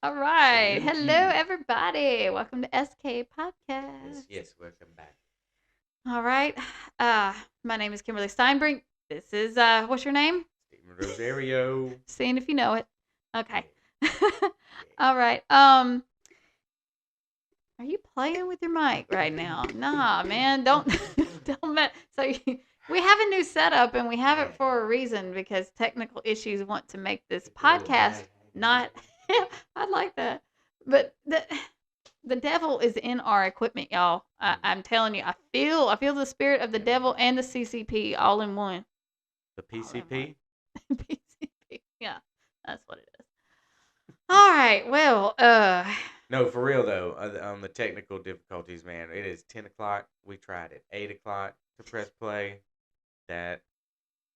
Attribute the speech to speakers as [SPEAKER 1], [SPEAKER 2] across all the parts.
[SPEAKER 1] All right.
[SPEAKER 2] Salute
[SPEAKER 1] Hello,
[SPEAKER 2] you.
[SPEAKER 1] everybody. Welcome to SK Podcast.
[SPEAKER 2] Yes, welcome back.
[SPEAKER 1] All right. Uh, my name is Kimberly Steinbrink. This is what's your name?
[SPEAKER 2] Stephen Rosario.
[SPEAKER 1] Seeing if you know it.
[SPEAKER 2] Yeah,
[SPEAKER 1] Okay.
[SPEAKER 2] yeah.
[SPEAKER 1] All right. Are you playing with your mic right now? Nah, man. Don't don't mess. We have a new setup, and we have it
[SPEAKER 2] Man,
[SPEAKER 1] for a reason because technical issues want to make this
[SPEAKER 2] a little
[SPEAKER 1] podcast
[SPEAKER 2] lag.
[SPEAKER 1] not. I like that, but the devil is in our equipment, y'all.
[SPEAKER 2] Mm.
[SPEAKER 1] I'm telling you, I feel the spirit of the
[SPEAKER 2] Yeah, we
[SPEAKER 1] devil
[SPEAKER 2] do.
[SPEAKER 1] and the CCP all in one.
[SPEAKER 2] The
[SPEAKER 1] All in one.
[SPEAKER 2] PCP?
[SPEAKER 1] PCP. Yeah, that's what it is. All right. Well,
[SPEAKER 2] No, for real though, on the technical difficulties, man, it is 10 o'clock. We tried at 8 o'clock to press play. That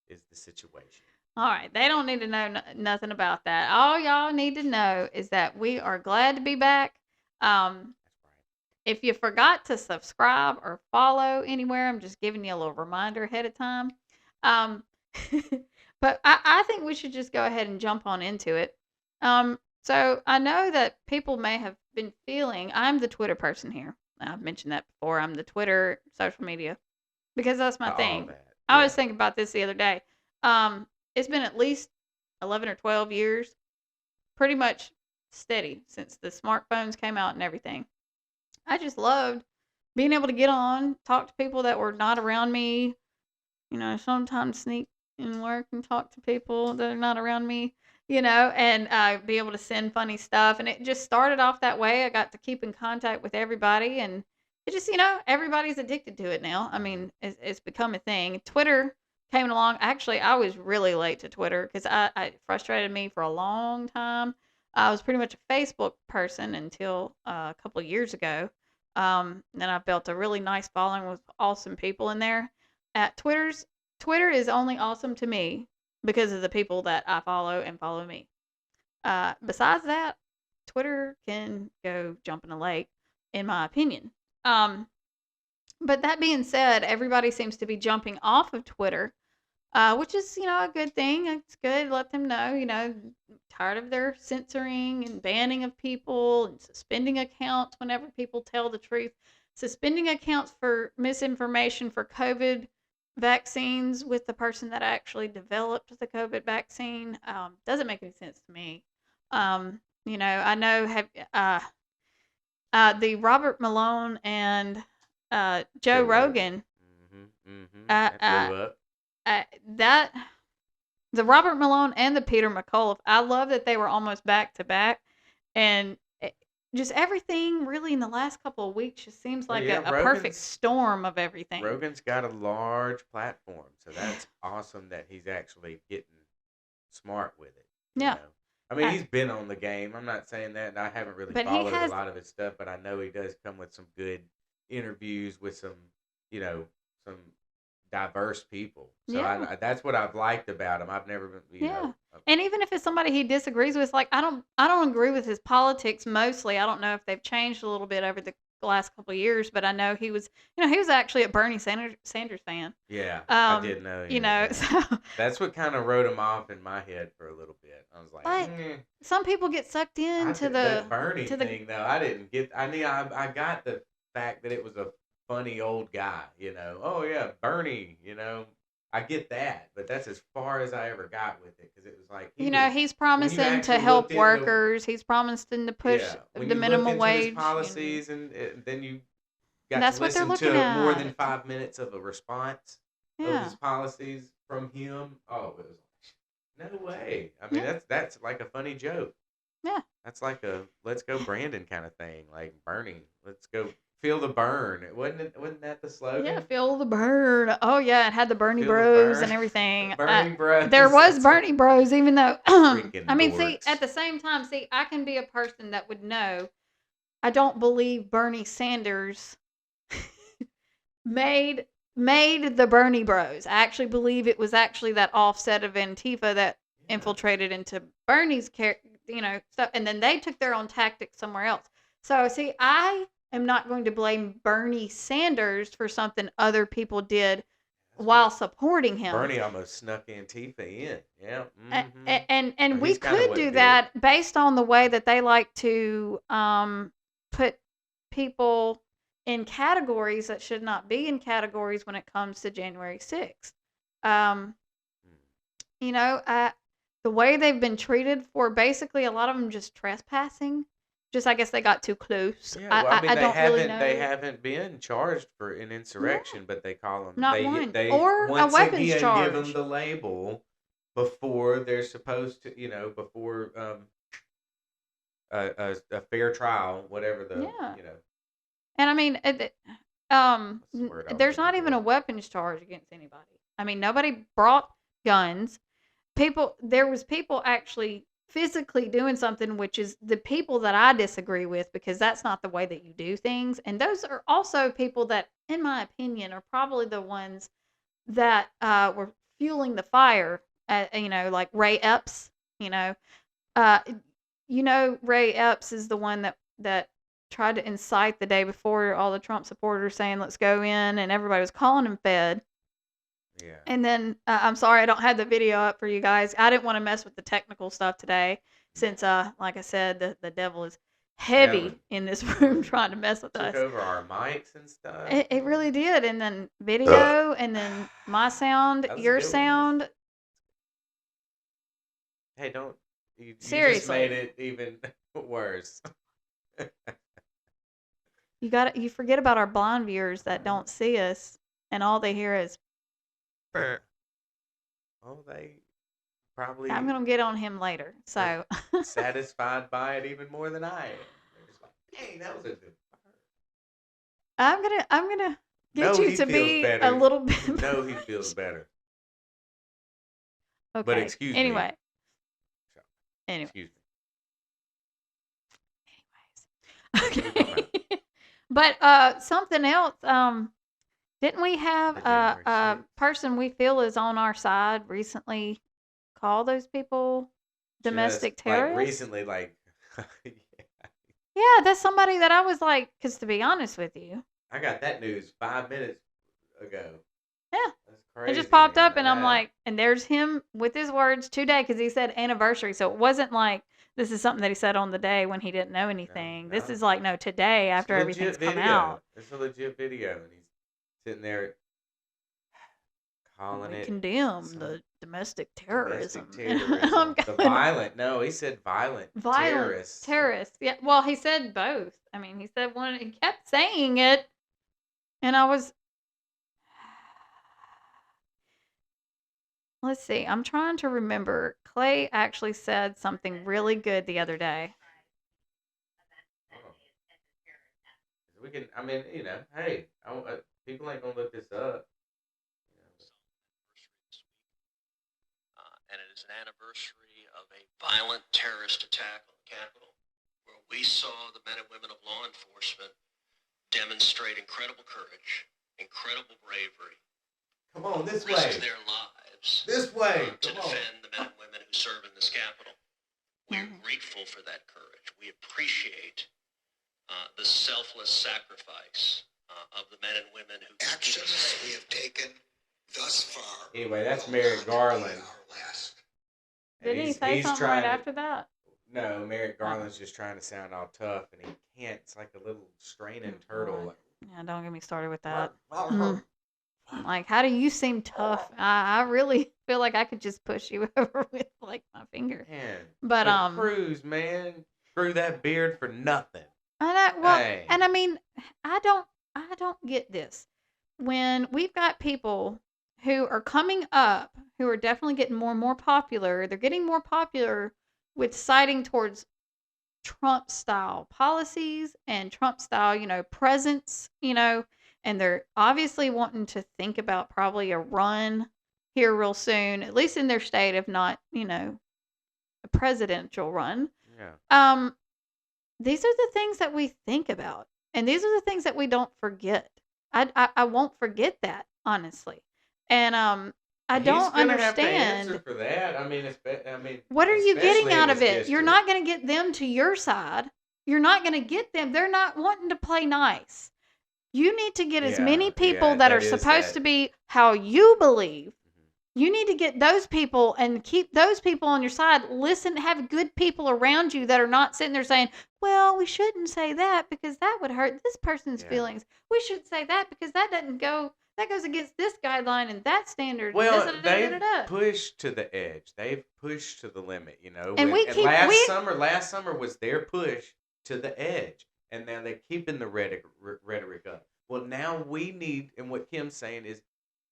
[SPEAKER 2] is the situation.
[SPEAKER 1] all right. They don't need to know nothing about that. All y'all need to know is that we are glad to be back. Um,
[SPEAKER 2] That's right.
[SPEAKER 1] if you forgot to subscribe or follow anywhere, I'm just giving you a little reminder ahead of time. Um, but I think we should just go ahead and jump on into it. So I know that people may have been feeling, I'm the Twitter person here. I've mentioned that before. I'm the Twitter social media because that's my
[SPEAKER 2] All
[SPEAKER 1] thing.
[SPEAKER 2] that.
[SPEAKER 1] I was
[SPEAKER 2] Yeah.
[SPEAKER 1] thinking about this the other day. Um, it's been at least 11 or 12 years, pretty much steady since the smartphones came out and everything. I just loved being able to get on, talk to people that were not around me, sometimes sneak in work and talk to people that are not around me, and be able to send funny stuff. And it just started off that way. I got to keep in contact with everybody, and it just, everybody's addicted to it now. I
[SPEAKER 2] Hmm.
[SPEAKER 1] mean, it's become a thing. Twitter came along. Actually, I was really late to Twitter because I frustrated me for a long time. I was pretty much a Facebook person until a couple of years ago. Then I built a really nice following with awesome people in there. At Twitter is only awesome to me because of the people that I follow and follow me. Besides that, Twitter can go jump in a lake, in my opinion. Um, but that being said, everybody seems to be jumping off of Twitter, which is, a good thing. It's good. Let them know, tired of their censoring and banning of people and suspending accounts whenever people tell the truth. Suspending accounts for misinformation for COVID vaccines with the person that actually developed the COVID vaccine doesn't make any sense to me. I know the Robert Malone and Joe
[SPEAKER 2] Joe Rogan.
[SPEAKER 1] Rogan.
[SPEAKER 2] That
[SPEAKER 1] Uh,
[SPEAKER 2] blew up.
[SPEAKER 1] that the Robert Malone and the Peter McCullough. I love that they were almost back to back, and just everything really in the last couple of weeks just seems
[SPEAKER 2] Well,
[SPEAKER 1] like
[SPEAKER 2] yeah,
[SPEAKER 1] a perfect storm of everything.
[SPEAKER 2] Rogan's got a large platform, so that's awesome that he's actually getting smart with it. You
[SPEAKER 1] Yeah,
[SPEAKER 2] know, I mean,
[SPEAKER 1] uh,
[SPEAKER 2] he's been on the game. I'm not saying that, and I haven't really
[SPEAKER 1] but he
[SPEAKER 2] followed a
[SPEAKER 1] has,
[SPEAKER 2] lot of his stuff, but I know he does come with some good interviews with some, some diverse people. So
[SPEAKER 1] yeah,
[SPEAKER 2] that's what I've liked about him. I've never been,
[SPEAKER 1] yeah. And even if it's somebody he disagrees with, like I don't agree with his politics mostly. I don't know if they've changed a little bit over the last couple of years, but I know he was actually a Bernie Sanders fan.
[SPEAKER 2] yeah, I
[SPEAKER 1] Um,
[SPEAKER 2] did know.
[SPEAKER 1] you
[SPEAKER 2] Yeah,
[SPEAKER 1] know,
[SPEAKER 2] yeah.
[SPEAKER 1] so
[SPEAKER 2] That's what kind of wrote him off in my head for a little bit. I was like,
[SPEAKER 1] but some people get sucked into
[SPEAKER 2] That
[SPEAKER 1] the
[SPEAKER 2] Bernie
[SPEAKER 1] to the
[SPEAKER 2] thing though, I didn't get. I mean, I got the fact that it was a funny old guy. Oh yeah, Bernie. I get that, but that's as far as I ever got with it because it was like he was
[SPEAKER 1] he's
[SPEAKER 2] when you
[SPEAKER 1] promising to
[SPEAKER 2] actually looked
[SPEAKER 1] help
[SPEAKER 2] into
[SPEAKER 1] workers. He's promising to push
[SPEAKER 2] yeah when
[SPEAKER 1] the
[SPEAKER 2] you looked
[SPEAKER 1] minimum
[SPEAKER 2] into his
[SPEAKER 1] wage,
[SPEAKER 2] policies and then you got to
[SPEAKER 1] that's what they're
[SPEAKER 2] listen
[SPEAKER 1] looking
[SPEAKER 2] to more
[SPEAKER 1] at.
[SPEAKER 2] than 5 minutes of a response of his
[SPEAKER 1] Yeah,
[SPEAKER 2] policies from him. Oh, it was like, no way. I mean,
[SPEAKER 1] yeah,
[SPEAKER 2] that's like a funny joke.
[SPEAKER 1] yeah,
[SPEAKER 2] That's like a let's go Brandon kind of thing, like Bernie. Let's go feel the burn. Wasn't that the
[SPEAKER 1] yeah.
[SPEAKER 2] slogan?
[SPEAKER 1] Feel the burn. Oh yeah, it had the Bernie
[SPEAKER 2] Feel the
[SPEAKER 1] Bros
[SPEAKER 2] burn.
[SPEAKER 1] and everything.
[SPEAKER 2] Bernie
[SPEAKER 1] There
[SPEAKER 2] Bros.
[SPEAKER 1] was
[SPEAKER 2] That's what
[SPEAKER 1] Bernie Bros, even though I
[SPEAKER 2] freaking
[SPEAKER 1] mean, see,
[SPEAKER 2] dorks.
[SPEAKER 1] at the same time, see, I can be a person that would know. I don't believe Bernie Sanders made made the Bernie Bros. I actually believe it was actually that offset of Antifa that
[SPEAKER 2] Yeah.
[SPEAKER 1] infiltrated into Bernie's stuff, and then they took their own tactics somewhere else. So see, I am not going to blame Bernie Sanders for something other people did while supporting him.
[SPEAKER 2] Bernie almost snuck Antifa in. Yeah.
[SPEAKER 1] And we
[SPEAKER 2] he's kinda
[SPEAKER 1] could
[SPEAKER 2] what
[SPEAKER 1] do
[SPEAKER 2] did it.
[SPEAKER 1] that based on the way that they like to put people in categories that should not be in categories when it comes to January 6th. You know, the way they've been treated for basically a lot of them just trespassing. Just I guess they got too close.
[SPEAKER 2] Yeah, well, I mean,
[SPEAKER 1] I don't really know.
[SPEAKER 2] they haven't been charged for an insurrection, but they call them
[SPEAKER 1] Not one.
[SPEAKER 2] they
[SPEAKER 1] Or a
[SPEAKER 2] once
[SPEAKER 1] weapons
[SPEAKER 2] again
[SPEAKER 1] charge.
[SPEAKER 2] give them the label before they're supposed to, before a fair trial, whatever the
[SPEAKER 1] Yeah.
[SPEAKER 2] you know.
[SPEAKER 1] And I mean,
[SPEAKER 2] What's the word I'm
[SPEAKER 1] there's not
[SPEAKER 2] looking
[SPEAKER 1] even a
[SPEAKER 2] for?
[SPEAKER 1] weapons charge against anybody. I mean, nobody brought guns. There was people actually physically doing something, which is the people that I disagree with because that's not the way that you do things. And those are also people that, in my opinion, are probably the ones that were fueling the fire. Like Ray Epps. Uh, Ray Epps is the one that tried to incite the day before all the Trump supporters saying let's go in, and everybody was calling him Fed.
[SPEAKER 2] Yeah.
[SPEAKER 1] And then I'm sorry I don't have the video up for you guys. I didn't want to mess with the technical stuff today since like I said the devil is heavy in this room trying to mess with us.
[SPEAKER 2] Took over our mics and stuff.
[SPEAKER 1] It really did. And then video and then my sound, your sound.
[SPEAKER 2] Hey, don't you
[SPEAKER 1] Seriously.
[SPEAKER 2] just made it even worse.
[SPEAKER 1] You forget about our blind viewers that don't see us and all they hear is
[SPEAKER 2] Oh, they probably.
[SPEAKER 1] I'm gonna get on him later. So
[SPEAKER 2] satisfied by it even more than I am. They're just like, dang, that was a good part.
[SPEAKER 1] I'm gonna get you to be
[SPEAKER 2] better.
[SPEAKER 1] a little bit.
[SPEAKER 2] No, he feels better.
[SPEAKER 1] Okay.
[SPEAKER 2] But excuse me.
[SPEAKER 1] Anyway.
[SPEAKER 2] Excuse
[SPEAKER 1] me. Okay. But something else. Didn't we have a person we feel is on our side recently call those people domestic terrorists?
[SPEAKER 2] Like recently,
[SPEAKER 1] Yeah, that's somebody that I was like, because to be honest with you,
[SPEAKER 2] I got that news 5 minutes ago.
[SPEAKER 1] Yeah.
[SPEAKER 2] That's crazy.
[SPEAKER 1] It just popped up, and I'm like, and there's him with his words today because he said anniversary. So it wasn't like this is something that he said on the day when he didn't know anything.
[SPEAKER 2] No.
[SPEAKER 1] This is like, no, today after everything's come out.
[SPEAKER 2] It's a legit video, and he's sitting there calling it.
[SPEAKER 1] Condemn the domestic terrorism.
[SPEAKER 2] The violent. No, he said violent terrorists.
[SPEAKER 1] Terrorists. Yeah. Well, he said both. I mean, he said one. He kept saying it, and I was. Let's see. I'm trying to remember. Clay actually said something really good the other day.
[SPEAKER 2] We can. I mean, hey, people ain't gonna look this up.
[SPEAKER 3] And it is an anniversary of a violent terrorist attack on the Capitol, where we saw the men and women of law enforcement demonstrate incredible courage, incredible bravery.
[SPEAKER 2] Come on, this way.
[SPEAKER 3] Risk their lives.
[SPEAKER 2] This way.
[SPEAKER 3] To defend the men and women who serve in this Capitol. We're grateful for that courage. We appreciate the selfless sacrifice of the men and women who
[SPEAKER 4] actions we have taken thus far.
[SPEAKER 2] Anyway, that's Merrick Garland.
[SPEAKER 1] Didn't he say something right after that?
[SPEAKER 2] No, Merrick Garland's just trying to sound all tough, and he can't. It's like a little straining turtle.
[SPEAKER 1] Yeah, don't get me started with that. Like, how do you seem tough? I really feel like I could just push you over with like my finger.
[SPEAKER 2] Man,
[SPEAKER 1] but
[SPEAKER 2] Cruz, man, grew that beard for nothing.
[SPEAKER 1] And I mean, I don't get this. When we've got people who are coming up, who are definitely getting more and more popular, they're getting more popular with citing towards Trump-style policies and Trump-style, presence, and they're obviously wanting to think about probably a run here real soon, at least in their state, if not, a presidential run.
[SPEAKER 2] Yeah.
[SPEAKER 1] These are the things that we think about, and these are the things that we don't forget. I won't forget that, honestly. And I don't understand.
[SPEAKER 2] Have to answer for that. I mean,
[SPEAKER 1] what are you getting out of it? You're not going to get them to your side. You're not going to get them. They're not wanting to play nice. You need to get as many
[SPEAKER 2] Yeah,
[SPEAKER 1] people that
[SPEAKER 2] that
[SPEAKER 1] are
[SPEAKER 2] is
[SPEAKER 1] supposed to
[SPEAKER 2] that.
[SPEAKER 1] be how you believe.
[SPEAKER 2] Mhm.
[SPEAKER 1] You need to get those people and keep those people on your side. Listen, have good people around you that are not sitting there saying, well, we shouldn't say that because that would hurt this person's
[SPEAKER 2] Yeah.
[SPEAKER 1] feelings. We should say that because that goes against this guideline and that standard. And
[SPEAKER 2] Well, they've pushed to the edge. They've pushed to the limit,
[SPEAKER 1] And
[SPEAKER 2] And last summer was their push to the edge, and now they're keeping the rhetoric up. Well, now we need, and what Kim's saying is,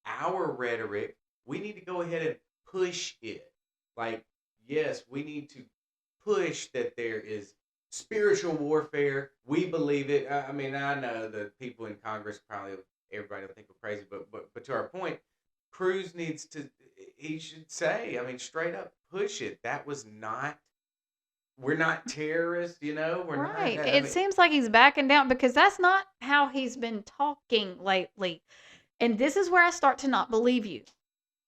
[SPEAKER 2] our rhetoric. We need to go ahead and push it. Like, yes, we need to push that there is spiritual warfare. We believe it. I mean, I know the people in Congress probably everybody will think we're crazy, but to our point, Cruz needs to. He should say, I mean, straight up, push it. That was not. We're not terrorists, We're
[SPEAKER 1] right.
[SPEAKER 2] not.
[SPEAKER 1] It seems like he's backing down because that's not how he's been talking lately. And this is where I start to not believe you.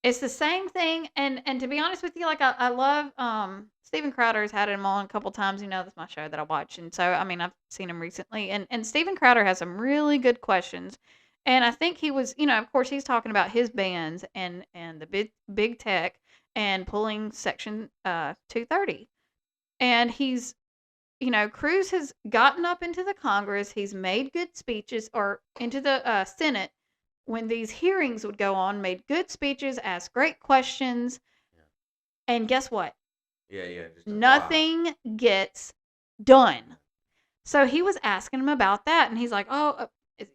[SPEAKER 1] It's the same thing, and to be honest with you, like I love Steven Crowder's had him on a couple times. That's my show that I watch, and so I mean I've seen him recently, and Steven Crowder has some really good questions, and I think he was, of course he's talking about his bans and the big tech and pulling Section 230, and he's Cruz has gotten up into the Congress, he's made good speeches, or into the Senate when these hearings would go on, made good speeches, asked great questions,
[SPEAKER 2] Yeah.
[SPEAKER 1] and guess what?
[SPEAKER 2] Yeah.
[SPEAKER 1] Nothing gets done. So he was asking him about that, and he's like, "Oh,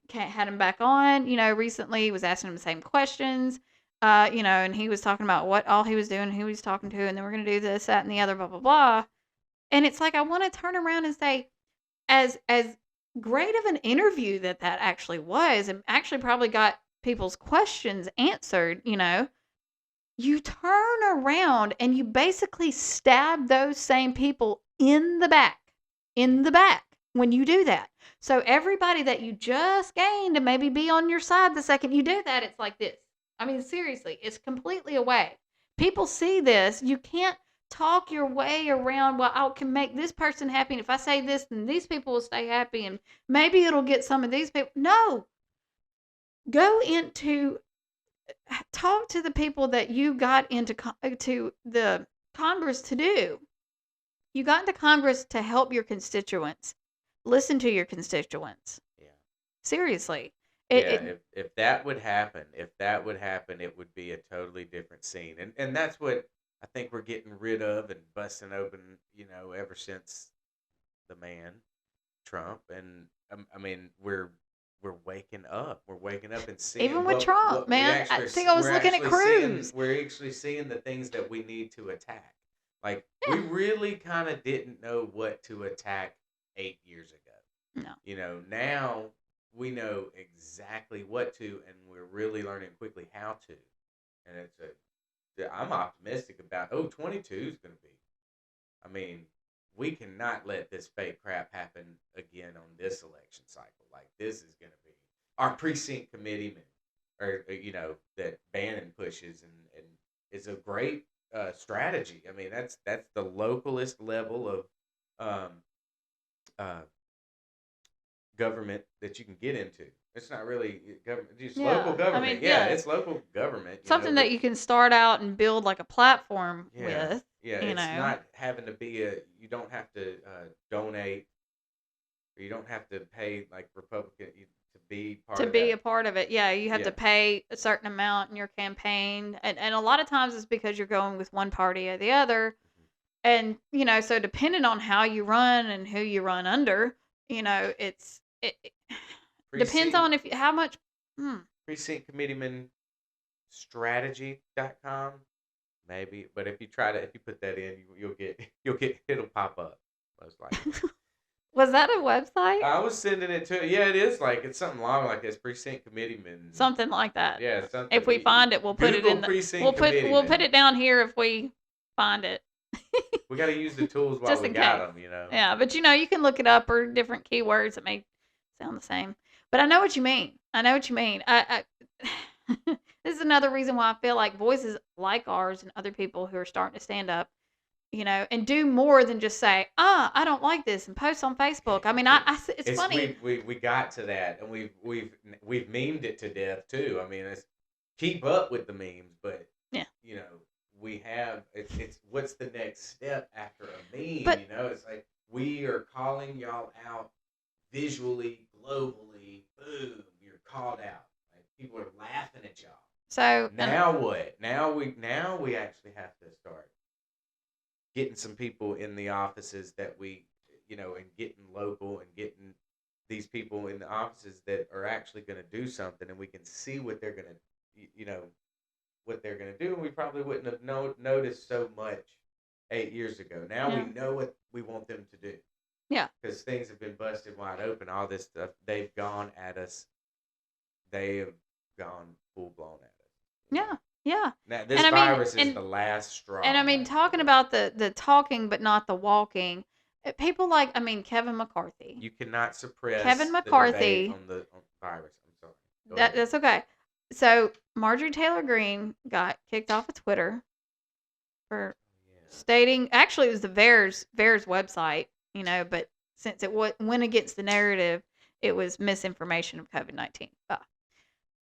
[SPEAKER 1] had him back on." Recently he was asking him the same questions. And he was talking about what all he was doing, who he was talking to, and then we're gonna do this, that, and the other, blah blah blah. And it's like I want to turn around and say, as great of an interview that actually was, and actually probably got people's questions answered, you turn around and you basically stab those same people in the back when you do that. So everybody that you just gained to maybe be on your side the second you do that, it's like this. I mean, seriously, it's completely away. People see this. You can't talk your way around, well, I can make this person happy, and if I say this, then these people will stay happy, and maybe it'll get some of these people. No. Go into talk to the people that you got into to the Congress to do. You got into Congress to help your constituents. Listen to your constituents.
[SPEAKER 2] Yeah.
[SPEAKER 1] Seriously.
[SPEAKER 2] If that would happen, it would be a totally different scene. And that's what I think we're getting rid of and busting open, ever since the man, Trump. And I mean, we're waking up. We're waking up and seeing.
[SPEAKER 1] Even with Trump, man. I think I was looking at Cruz.
[SPEAKER 2] We're actually seeing the things that we need to attack. Like, we really kind of didn't know what to attack 8 years ago.
[SPEAKER 1] No.
[SPEAKER 2] Now we know exactly what to, and we're really learning quickly how to. And I'm optimistic about, 22 is going to be. I mean, we cannot let this fake crap happen again on this election cycle. Like, this is going to be our precinct committeeman, or that Bannon pushes, and is a great strategy. I mean, that's the localist level of government that you can get into. It's not really government, just local government. I mean, it's local government.
[SPEAKER 1] Something that you can start out and build like a platform with.
[SPEAKER 2] Yeah, it's not having to be you don't have to donate, or you don't have to pay like Republican to be part of
[SPEAKER 1] a part of it. Yeah, you have to pay a certain amount in your campaign. And a lot of times it's because you're going with one party or the other. And, so depending on how you run and who you run under, it depends on how much.
[SPEAKER 2] Precinct committeeman strategy.com. Maybe, but if you put that in, you'll get it'll pop up most likely.
[SPEAKER 1] Was that a website?
[SPEAKER 2] I was sending it to. Yeah, it is it's something long like this. Precinct committeeman.
[SPEAKER 1] Something like that.
[SPEAKER 2] Yeah, something.
[SPEAKER 1] If we find it, we'll put it in. We'll put it down here if we find it.
[SPEAKER 2] We got to use the tools while we got them,
[SPEAKER 1] Yeah, but you can look it up, or different keywords that may sound the same. But I know what you mean. I this is another reason why I feel like voices like ours and other people who are starting to stand up and do more than just say, I don't like this and post on Facebook. I mean, it's funny.
[SPEAKER 2] We got to that, and we've memed it to death too. I mean, it's keep up with the memes, but
[SPEAKER 1] Yeah.
[SPEAKER 2] we have it's what's the next step after a meme?
[SPEAKER 1] But-
[SPEAKER 2] It's like we are calling y'all out visually, globally. Boom, you're called out. Like people are laughing at y'all.
[SPEAKER 1] So
[SPEAKER 2] Now what? Now we actually have to start getting some people in the offices that we, and getting local and getting these people in the offices that are actually going to do something, and we can see what they're going to, what they're going to do. And we probably wouldn't have noticed so much 8 years ago. Now
[SPEAKER 1] Yeah.
[SPEAKER 2] we know what we want them to do.
[SPEAKER 1] Yeah.
[SPEAKER 2] Because things have been busted wide open. All this stuff, they've gone at us. They have gone full blown at us.
[SPEAKER 1] yeah, yeah.
[SPEAKER 2] Now, this
[SPEAKER 1] And I mean,
[SPEAKER 2] virus is the last straw.
[SPEAKER 1] And I mean, talking about the talking but not the walking, people like, Kevin McCarthy.
[SPEAKER 2] You cannot suppress
[SPEAKER 1] Kevin
[SPEAKER 2] the
[SPEAKER 1] McCarthy.
[SPEAKER 2] debate on the virus. I'm sorry. Go ahead.
[SPEAKER 1] That's okay. So Marjorie Taylor Greene got kicked off of Twitter for stating, actually it was the VAERS website, but since it went against the narrative, it was misinformation of COVID-19.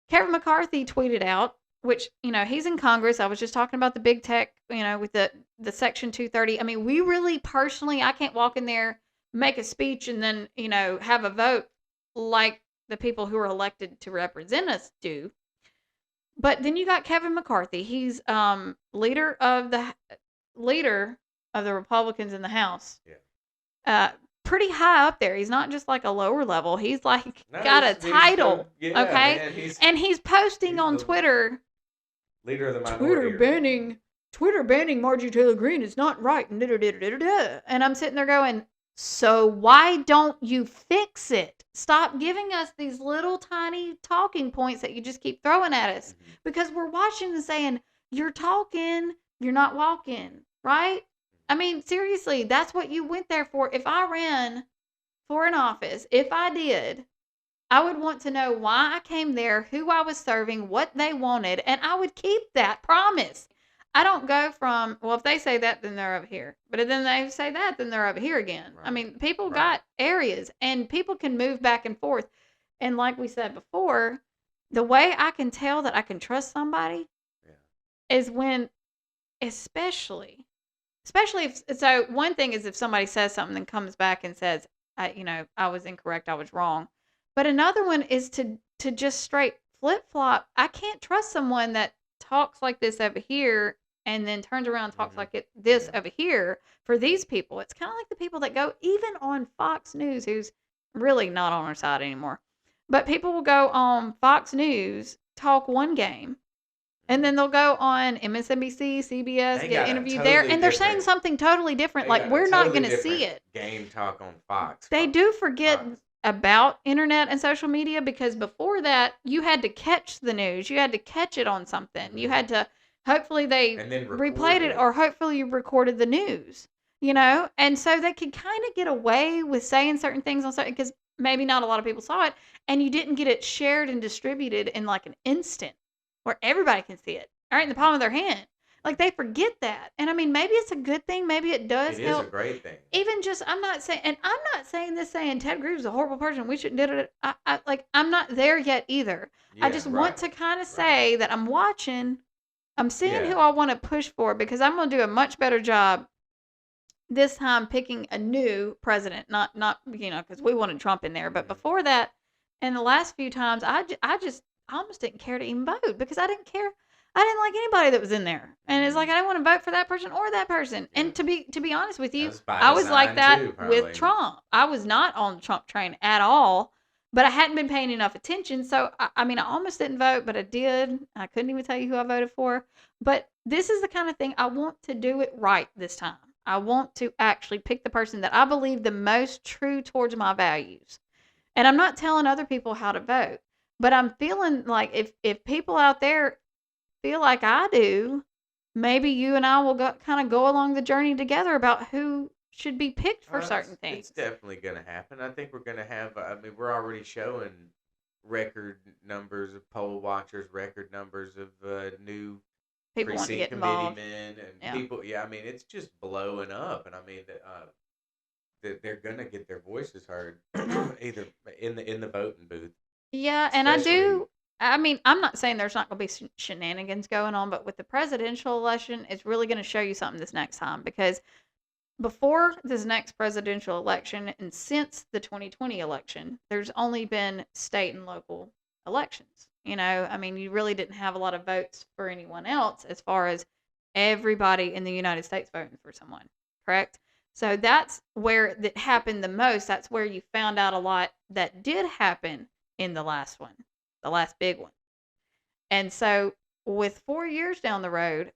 [SPEAKER 1] Kevin McCarthy tweeted out, which, he's in Congress. I was just talking about the big tech, with the Section 230. I mean, we really personally, I can't walk in there, make a speech, and then, have a vote like the people who are elected to represent us do. But then you got Kevin McCarthy. He's leader of the Republicans in the House.
[SPEAKER 2] Yeah.
[SPEAKER 1] Pretty high up there. He's not just like a lower level. He's like
[SPEAKER 2] No,
[SPEAKER 1] got a title.
[SPEAKER 2] yeah,
[SPEAKER 1] okay?
[SPEAKER 2] Man,
[SPEAKER 1] and he's posting on Twitter.
[SPEAKER 2] Leader of the minority.
[SPEAKER 1] Twitter banning Marjorie Taylor Greene is not right. And I'm sitting there going, so why don't you fix it? Stop giving us these little tiny talking points that you just keep throwing at us.
[SPEAKER 2] Mm-hmm.
[SPEAKER 1] Because we're watching and saying, you're talking, you're not walking, right? I mean, seriously, that's what you went there for. If I ran for an office, if I did, I would want to know why I came there, who I was serving, what they wanted, and I would keep that promise. I don't go from, well, if they say that, then they're over here. But then they say that, then they're over here again.
[SPEAKER 2] Right.
[SPEAKER 1] I mean, people got areas, and people can move back and forth. And like we said before, the way I can tell that I can trust somebody is when, especially if, so one thing is if somebody says something and comes back and says, I was incorrect, I was wrong. But another one is to just straight flip-flop. I can't trust someone that talks like this over here and then turns around and talks like this over here for these people. It's kind of like the people that go, even on Fox News, who's really not on our side anymore. But people will go on Fox News, talk one game, and then they'll go on MSNBC, CBS, get interviewed there, and they're saying something totally different. Like, we're not going to see it.
[SPEAKER 2] Game talk on Fox.
[SPEAKER 1] They do forget about internet and social media, because before that, you had to catch the news. You had to catch it on something. You had to, hopefully they replayed it, or hopefully you recorded the news, And so they could kind of get away with saying certain things on certain, because maybe not a lot of people saw it, and you didn't get it shared and distributed in like an instant where everybody can see it, right in the palm of their hand. Like, they forget that. And I mean, maybe it's a good thing. Maybe it does help.
[SPEAKER 2] It is a great thing.
[SPEAKER 1] Even just, I'm not saying this saying Ted Cruz is a horrible person, we shouldn't do it. I'm not there yet either. I just want to kind of say that I'm watching, I'm seeing who I want to push for, because I'm going to do a much better job this time picking a new president, not because we wanted Trump in there. But before that, and the last few times, I almost didn't care to even vote, because I didn't care. I didn't like anybody that was in there. And it's like, I didn't want to vote for that person or that person. Yeah. And to be honest with you, I was like that with Trump. I was not on the Trump train at all, but I hadn't been paying enough attention. So, I almost didn't vote, but I did. I couldn't even tell you who I voted for. But this is the kind of thing, I want to do it right this time. I want to actually pick the person that I believe the most true towards my values. And I'm not telling other people how to vote, but I'm feeling like if people out there feel like I do, maybe you and I will kind of go along the journey together about who should be picked for certain things.
[SPEAKER 2] It's definitely going to happen. I think we're going to have, we're already showing record numbers of poll watchers, record numbers of new
[SPEAKER 1] people want to
[SPEAKER 2] precinct
[SPEAKER 1] get involved.
[SPEAKER 2] committeemen and
[SPEAKER 1] Yeah.
[SPEAKER 2] people. Yeah, I mean, it's just blowing up, and I mean that they're gonna get their voices heard
[SPEAKER 1] Yeah.
[SPEAKER 2] either in the voting booth,
[SPEAKER 1] Yeah, and
[SPEAKER 2] especially.
[SPEAKER 1] I mean, I'm not saying there's not going to be shenanigans going on, but with the presidential election, it's really going to show you something this next time because before this next presidential election and since the 2020 election, there's only been state and local elections. I mean, you really didn't have a lot of votes for anyone else as far as everybody in the United States voting for someone, correct? So that's where that happened the most. That's where you found out a lot that did happen in the last one, the last big one. And so with 4 years down the road,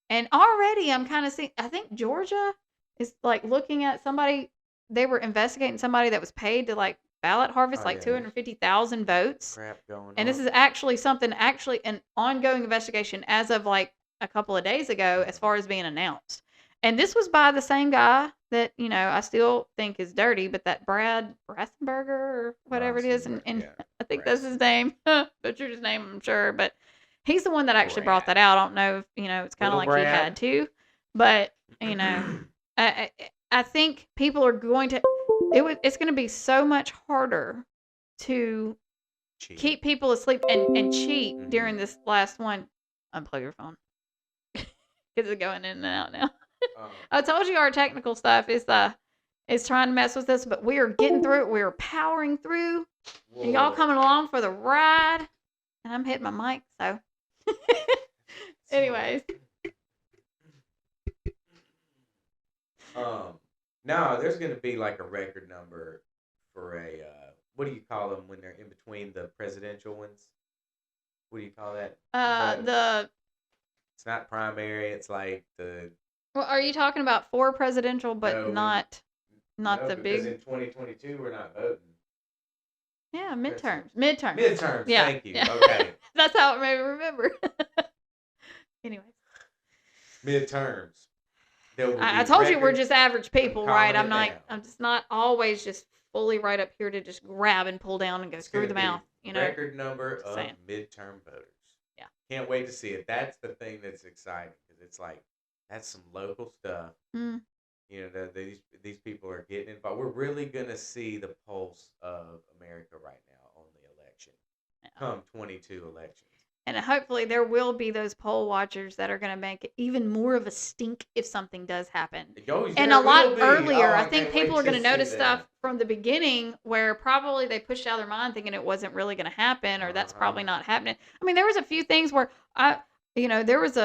[SPEAKER 1] and already I'm kind of seeing, I think Georgia is like looking at somebody, they were investigating somebody that was paid to like ballot harvest
[SPEAKER 2] Oh
[SPEAKER 1] like
[SPEAKER 2] yeah, there's
[SPEAKER 1] 250,000 votes.
[SPEAKER 2] crap going
[SPEAKER 1] And this
[SPEAKER 2] on.
[SPEAKER 1] is actually an ongoing investigation as of like a couple of days ago as far as being announced. And this was by the same guy that, I still think is dirty, but that Brad Rassenberger or whatever it is. And
[SPEAKER 2] Yeah,
[SPEAKER 1] I think that's his name. Butchered his name, I'm sure. But he's the one that actually brought
[SPEAKER 2] Brad.
[SPEAKER 1] that out. I don't know if, it's kind of
[SPEAKER 2] Little
[SPEAKER 1] like he
[SPEAKER 2] Brad.
[SPEAKER 1] had to. But, I think people are going to, it's going to be so much harder to
[SPEAKER 2] Cheap.
[SPEAKER 1] keep people asleep and cheat
[SPEAKER 2] Mhm.
[SPEAKER 1] during this last one. Unplug your phone. Because it's going in and out now. I told you our technical stuff is trying to mess with us, but we are getting through it. We are powering through. And y'all
[SPEAKER 2] Whoa.
[SPEAKER 1] coming along for the ride. And I'm hitting my mic, so. Anyways.
[SPEAKER 2] No, there's gonna be like a record number for a what do you call them when they're in between the presidential ones? What do you call that? It's not primary. It's like the
[SPEAKER 1] Well, are you talking about for presidential, but
[SPEAKER 2] No,
[SPEAKER 1] not
[SPEAKER 2] no,
[SPEAKER 1] the
[SPEAKER 2] because
[SPEAKER 1] big?
[SPEAKER 2] in 2022 we're not voting.
[SPEAKER 1] Yeah, midterms. Midterms.
[SPEAKER 2] Midterms.
[SPEAKER 1] Yeah.
[SPEAKER 2] Thank you.
[SPEAKER 1] Yeah.
[SPEAKER 2] Okay.
[SPEAKER 1] That's how it made me remember. Anyways.
[SPEAKER 2] Midterms.
[SPEAKER 1] I told you we're just average people, right?
[SPEAKER 2] calling it down.
[SPEAKER 1] I'm just not always just fully right up here to just grab and pull down and go
[SPEAKER 2] It's
[SPEAKER 1] through
[SPEAKER 2] gonna
[SPEAKER 1] the
[SPEAKER 2] be
[SPEAKER 1] mouth,
[SPEAKER 2] record number
[SPEAKER 1] Just
[SPEAKER 2] of
[SPEAKER 1] saying.
[SPEAKER 2] midterm voters.
[SPEAKER 1] Yeah.
[SPEAKER 2] Can't wait to see it. That's the thing that's exciting because it's like that's some local stuff.
[SPEAKER 1] Mm.
[SPEAKER 2] These people are getting involved. We're really gonna see the pulse of America right now on the election.
[SPEAKER 1] Yeah.
[SPEAKER 2] Come 22 elections.
[SPEAKER 1] And hopefully there will be those poll watchers that are going to make it even more of a stink if something does happen. And a lot earlier, I think people are going to notice stuff from the beginning where probably they pushed out of their mind thinking it wasn't really going to happen or that's probably not happening. I mean, there was a few things where there was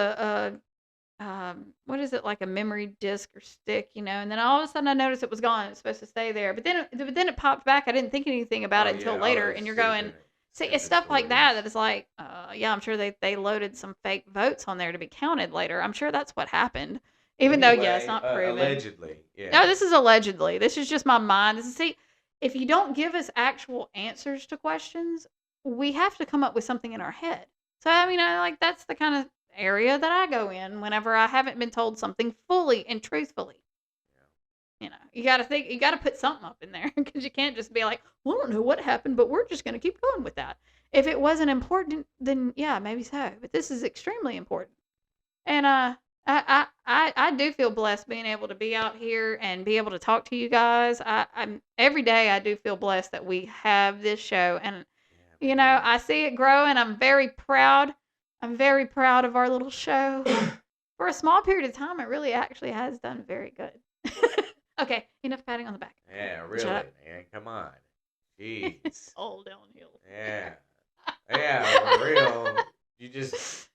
[SPEAKER 1] what is it, like a memory disc or stick, and then all of a sudden I noticed it was gone. It was supposed to stay there. But then it popped back. I didn't think anything about it until later. And you're going, see, it's stuff like that is like, I'm sure they loaded some fake votes on there to be counted later. I'm sure that's what happened. Even though, it's not proven.
[SPEAKER 2] Allegedly, yeah.
[SPEAKER 1] No, this is allegedly. This is just my mind. See, if you don't give us actual answers to questions, we have to come up with something in our head. So, I mean, that's the kind of area that I go in whenever I haven't been told something fully and truthfully. You got to think, you got to put something up in there because you can't just be like, well, I don't know what happened, but we're just going to keep going with that. If it wasn't important, then yeah, maybe so. But this is extremely important. And I do feel blessed being able to be out here and be able to talk to you guys. I'm every day I do feel blessed that we have this show, and I see it grow, and I'm very proud. I'm very proud of our little show. For a small period of time, it really actually has done very good. Okay, enough patting on the back.
[SPEAKER 2] Yeah, really, man. Come on. Jeez.
[SPEAKER 1] All downhill.
[SPEAKER 2] Yeah. Yeah, for real. You just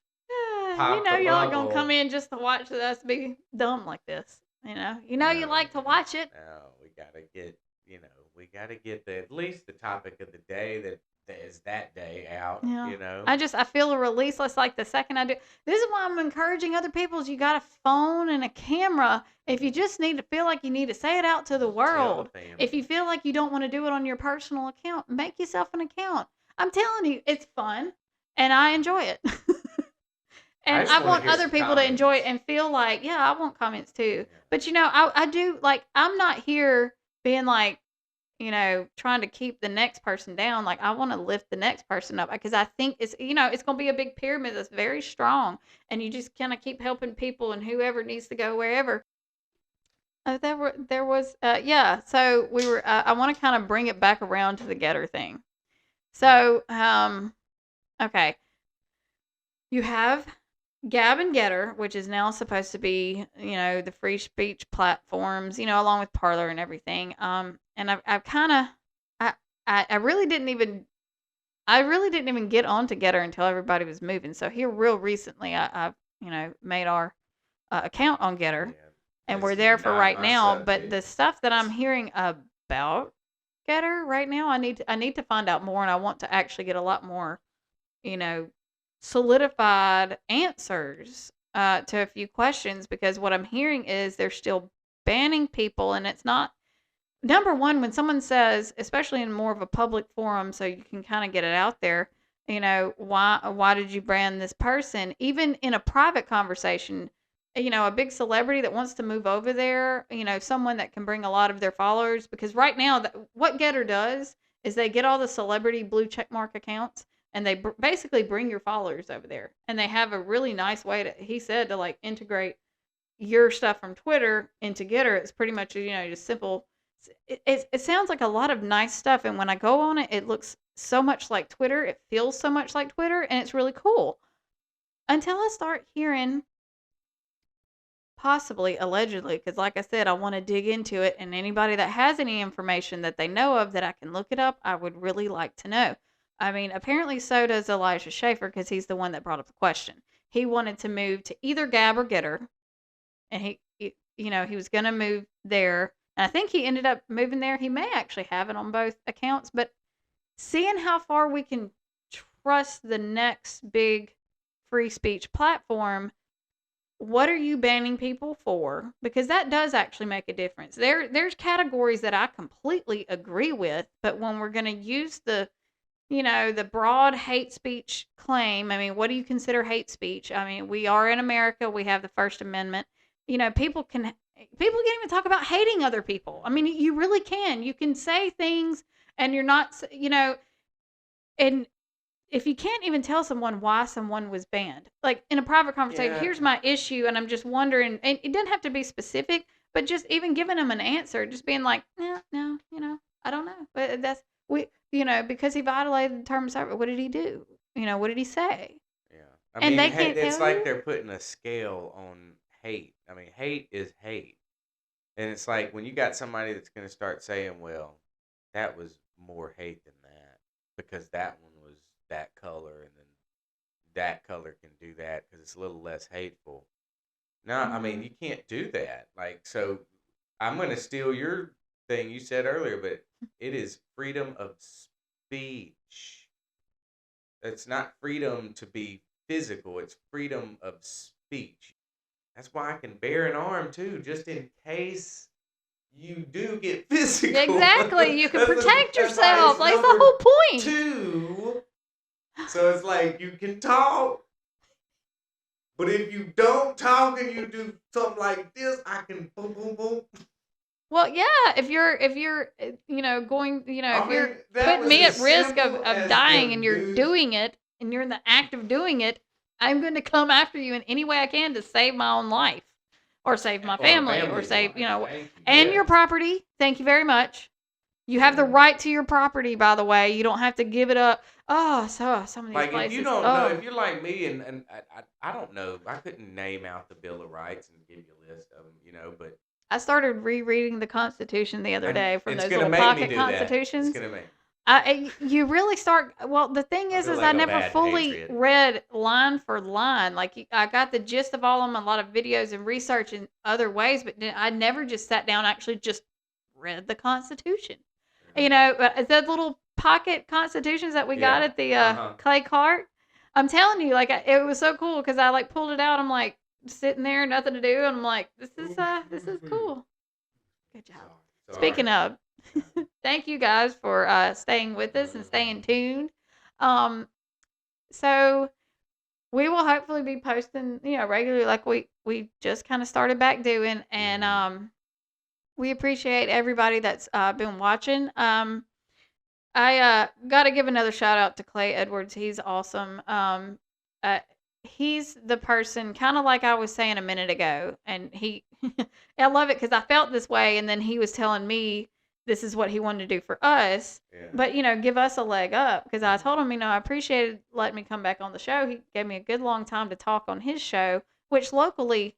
[SPEAKER 2] pop the
[SPEAKER 1] y'all are gonna
[SPEAKER 2] bubble.
[SPEAKER 1] come in just to watch us be dumb like this. You like to watch it.
[SPEAKER 2] No, we gotta get at least the topic of the day that is that day out.
[SPEAKER 1] Yeah. I feel a release. Less like the second I do. This is why I'm encouraging other people. Is you got a phone and a camera. If you just feel like you need to say it out to the world. If you feel like you don't want to do it on your personal account, make yourself an account. I'm telling you, it's fun, and I enjoy it. And I want other people to enjoy it and feel like, I want comments too. Yeah. But I do, like, I'm not here being like, trying to keep the next person down. Like, I want to lift the next person up because I think it's going to be a big pyramid that's very strong, and you just kind of keep helping people, and whoever needs to go wherever. There was, yeah. So we were. I want to kind of bring it back around to the GETTR thing. So, okay, you have GAB and GETTR, which is now supposed to be, the free speech platforms, along with Parler and everything. And I've kind of, I really didn't even, get onto GETTR until everybody was moving. So here, real recently, I've, made our account on GETTR, and we're there for right now. But the stuff that I'm hearing about GETTR right now, I need to find out more, and I want to actually get a lot more, you know, solidified answers to a few questions, because what I'm hearing is they're still banning people, and it's not number one. When someone says, especially in more of a public forum, so you can kind of get it out there, why did you ban this person? Even in a private conversation, a big celebrity that wants to move over there, someone that can bring a lot of their followers, because right now what GETTR does is they get all the celebrity blue checkmark accounts, and they basically bring your followers over there, and they have a really nice way to, he said, to like integrate your stuff from Twitter into GETTR. It's pretty much, just simple. It sounds like a lot of nice stuff, and when I go on it, it looks so much like Twitter. It feels so much like Twitter, and it's really cool. Until I start hearing, possibly, allegedly, because like I said, I want to dig into it, and anybody that has any information that they know of that I can look it up, I would really like to know. I mean, apparently so does Elijah Schaefer, because he's the one that brought up the question. He wanted to move to either GAB or GETTR, and he was going to move there. And I think he ended up moving there. He may actually have it on both accounts, but seeing how far we can trust the next big free speech platform, what are you banning people for? Because that does actually make a difference. There's categories that I completely agree with, but when we're going to use the broad hate speech claim, I mean, what do you consider hate speech? I mean, we are in America. We have the First Amendment. People can even talk about hating other people. I mean, you really can. You can say things, and you're not, and if you can't even tell someone why someone was banned, like in a private conversation,
[SPEAKER 2] Yeah.
[SPEAKER 1] here's my issue, and I'm just wondering, and it doesn't have to be specific, but just even giving them an answer, just being like, no, I don't know. But because he violated the terms of service. What did he do? What did he say?
[SPEAKER 2] Yeah. I
[SPEAKER 1] And
[SPEAKER 2] mean,
[SPEAKER 1] they can't
[SPEAKER 2] it's
[SPEAKER 1] tell
[SPEAKER 2] like
[SPEAKER 1] you?
[SPEAKER 2] they're putting a scale on hate. I mean, hate is hate. And it's like when you got somebody that's going to start saying, well, that was more hate than that because that one was that color, and then that color can do that because it's a little less hateful. No, I mean, you can't do that. Like, so I'm going to steal your thing you said earlier, but it is freedom of speech. It's not freedom to be physical, it's freedom of speech. That's why I can bear an arm too, just in case you do get physical.
[SPEAKER 1] Exactly. You can
[SPEAKER 2] That's
[SPEAKER 1] protect
[SPEAKER 2] why
[SPEAKER 1] yourself.
[SPEAKER 2] it's
[SPEAKER 1] Like, that's the
[SPEAKER 2] number
[SPEAKER 1] whole point.
[SPEAKER 2] 2. So it's like you can talk, but if you don't talk and you do something like this, I can boom, boom, boom.
[SPEAKER 1] Well, yeah, if you're going,
[SPEAKER 2] I
[SPEAKER 1] if
[SPEAKER 2] mean,
[SPEAKER 1] you're
[SPEAKER 2] that
[SPEAKER 1] putting
[SPEAKER 2] was
[SPEAKER 1] me
[SPEAKER 2] as
[SPEAKER 1] at risk
[SPEAKER 2] simple
[SPEAKER 1] of
[SPEAKER 2] as
[SPEAKER 1] dying,
[SPEAKER 2] them
[SPEAKER 1] and you're
[SPEAKER 2] dudes.
[SPEAKER 1] doing it, and you're in the act of doing it, I'm going to come after you in any way I can to save my own life, or save my
[SPEAKER 2] Or
[SPEAKER 1] family, or
[SPEAKER 2] family's
[SPEAKER 1] save,
[SPEAKER 2] life. Thank you,
[SPEAKER 1] and your
[SPEAKER 2] yes.
[SPEAKER 1] property. Thank you very much. You have the right to your property, by the way. You don't have to give it up. Oh, so some of these
[SPEAKER 2] Like,
[SPEAKER 1] places.
[SPEAKER 2] if you don't know,
[SPEAKER 1] Oh,
[SPEAKER 2] if you're like me, and I don't know, I couldn't name out the Bill of Rights and give you a list of them, but
[SPEAKER 1] I started rereading the Constitution the other day from
[SPEAKER 2] it's
[SPEAKER 1] those
[SPEAKER 2] gonna
[SPEAKER 1] little
[SPEAKER 2] make me
[SPEAKER 1] pocket
[SPEAKER 2] do that. It's
[SPEAKER 1] constitutions.
[SPEAKER 2] gonna make.
[SPEAKER 1] You really start. Well, the thing
[SPEAKER 2] I
[SPEAKER 1] is
[SPEAKER 2] feel
[SPEAKER 1] I
[SPEAKER 2] like a
[SPEAKER 1] never
[SPEAKER 2] bad
[SPEAKER 1] fully
[SPEAKER 2] patriot.
[SPEAKER 1] read line for line. Like, I got the gist of all of them, a lot of videos and research in other ways, but I never just sat down and actually just read the Constitution. The little pocket constitutions that we got
[SPEAKER 2] Yeah.
[SPEAKER 1] at the clay cart. I'm telling you, like, it was so cool because I like pulled it out. I'm like sitting there, nothing to do, and I'm like, this is cool. Good job. Speaking of, thank you guys for staying with us and staying tuned. So we will hopefully be posting, regularly, like we just kind of started back doing, and We appreciate everybody that's been watching. I got to give another shout out to Clay Edwards. He's awesome. Uh, he's the person, kind of like I was saying a minute ago, and I love it because I felt this way, and then he was telling me this is what he wanted to do for us.
[SPEAKER 2] Yeah.
[SPEAKER 1] But give us a leg up, because I told him, I appreciated letting me come back on the show. He gave me a good long time to talk on his show, which locally,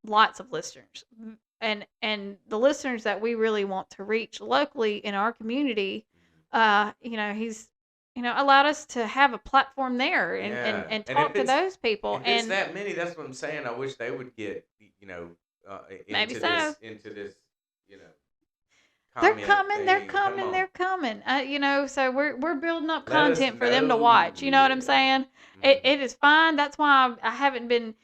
[SPEAKER 1] lots of listeners, and the listeners that we really want to reach locally in our community. He's allowed us to have a platform there and
[SPEAKER 2] Yeah.
[SPEAKER 1] and
[SPEAKER 2] And
[SPEAKER 1] talk
[SPEAKER 2] if
[SPEAKER 1] to
[SPEAKER 2] it's
[SPEAKER 1] those people.
[SPEAKER 2] if it's that many, that's what I'm saying. I wish they would get
[SPEAKER 1] Maybe
[SPEAKER 2] into
[SPEAKER 1] so.
[SPEAKER 2] this
[SPEAKER 1] They're
[SPEAKER 2] comment
[SPEAKER 1] coming, they're
[SPEAKER 2] thing. Come
[SPEAKER 1] coming,
[SPEAKER 2] on.
[SPEAKER 1] they're coming. So we're building up
[SPEAKER 2] Let us
[SPEAKER 1] content for them to
[SPEAKER 2] know.
[SPEAKER 1] watch. You know what I'm
[SPEAKER 2] Yeah.
[SPEAKER 1] saying? It is fine. That's why I haven't been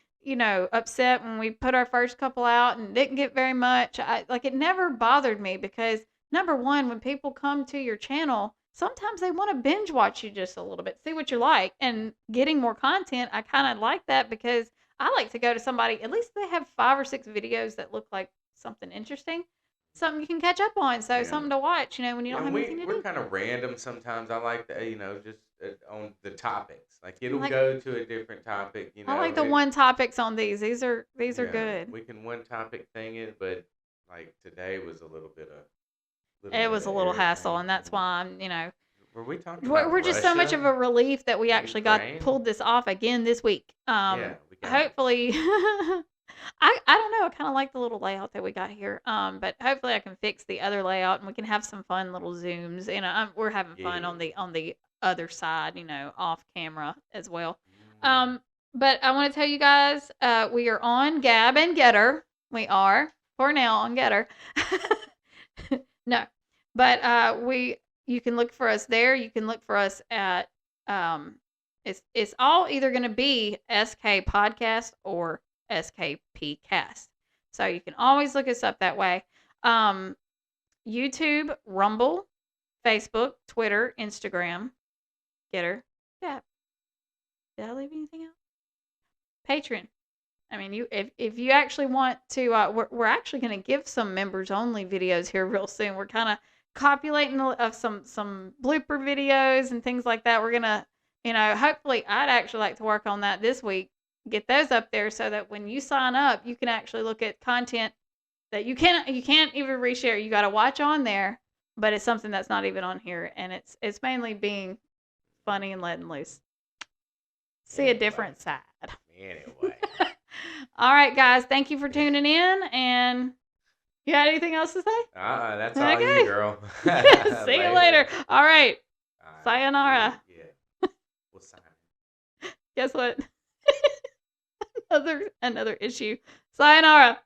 [SPEAKER 1] upset when we put our first couple out and didn't get very much. It never bothered me, because number one, when people come to your channel, sometimes they want to binge watch you just a little bit, see what you like, and getting more content. I kind of like that, because I like to go to somebody, at least they have 5 or 6 videos that look like something interesting, something you can catch up on. So
[SPEAKER 2] Yeah.
[SPEAKER 1] something to watch, when you don't
[SPEAKER 2] And
[SPEAKER 1] have anything to
[SPEAKER 2] we're
[SPEAKER 1] do.
[SPEAKER 2] kind of random sometimes. I like to, just on the topics. Like it'll
[SPEAKER 1] Like-
[SPEAKER 2] go to a different topic.
[SPEAKER 1] I like the one topics on these. These are
[SPEAKER 2] Yeah,
[SPEAKER 1] good.
[SPEAKER 2] We can one topic thing it, but like today was a little bit of.
[SPEAKER 1] It was a little hassle,
[SPEAKER 2] everything.
[SPEAKER 1] and that's why I'm,
[SPEAKER 2] Were we talking
[SPEAKER 1] we're,
[SPEAKER 2] about
[SPEAKER 1] we're just so much of a
[SPEAKER 2] Russia?
[SPEAKER 1] relief that we actually got
[SPEAKER 2] Ukraine?
[SPEAKER 1] pulled this off again this week.
[SPEAKER 2] Yeah, we got it.
[SPEAKER 1] Hopefully, I don't know. I kind of like the little layout that we got here. But hopefully I can fix the other layout, and we can have some fun little zooms. We're having fun
[SPEAKER 2] Yeah.
[SPEAKER 1] on the other side, off camera as well.
[SPEAKER 2] Mm.
[SPEAKER 1] But I want to tell you guys, we are on GAB and GETTR. We are for now on GETTR. No, but you can look for us there. You can look for us at it's all either going to be SK Podcast or SKP Cast. So you can always look us up that way. YouTube, Rumble, Facebook, Twitter, Instagram, GETTR, GAB. Did I leave anything out? Patreon. I mean, if you actually want to, we're actually going to give some members only videos here real soon. We're kind of copulating of some blooper videos and things like that. We're gonna, hopefully, I'd actually like to work on that this week. Get those up there so that when you sign up, you can actually look at content that you can't even reshare. You got to watch on there, but it's something that's not even on here, and it's mainly being funny and letting loose. See a different side.
[SPEAKER 2] Anyway.
[SPEAKER 1] All right, guys. Thank you for tuning in. And you got anything else to say?
[SPEAKER 2] That's all
[SPEAKER 1] Okay.
[SPEAKER 2] you, girl.
[SPEAKER 1] See you later. All right.
[SPEAKER 2] All right.
[SPEAKER 1] Sayonara.
[SPEAKER 2] Yeah. We'll sign.
[SPEAKER 1] Guess what? another issue. Sayonara.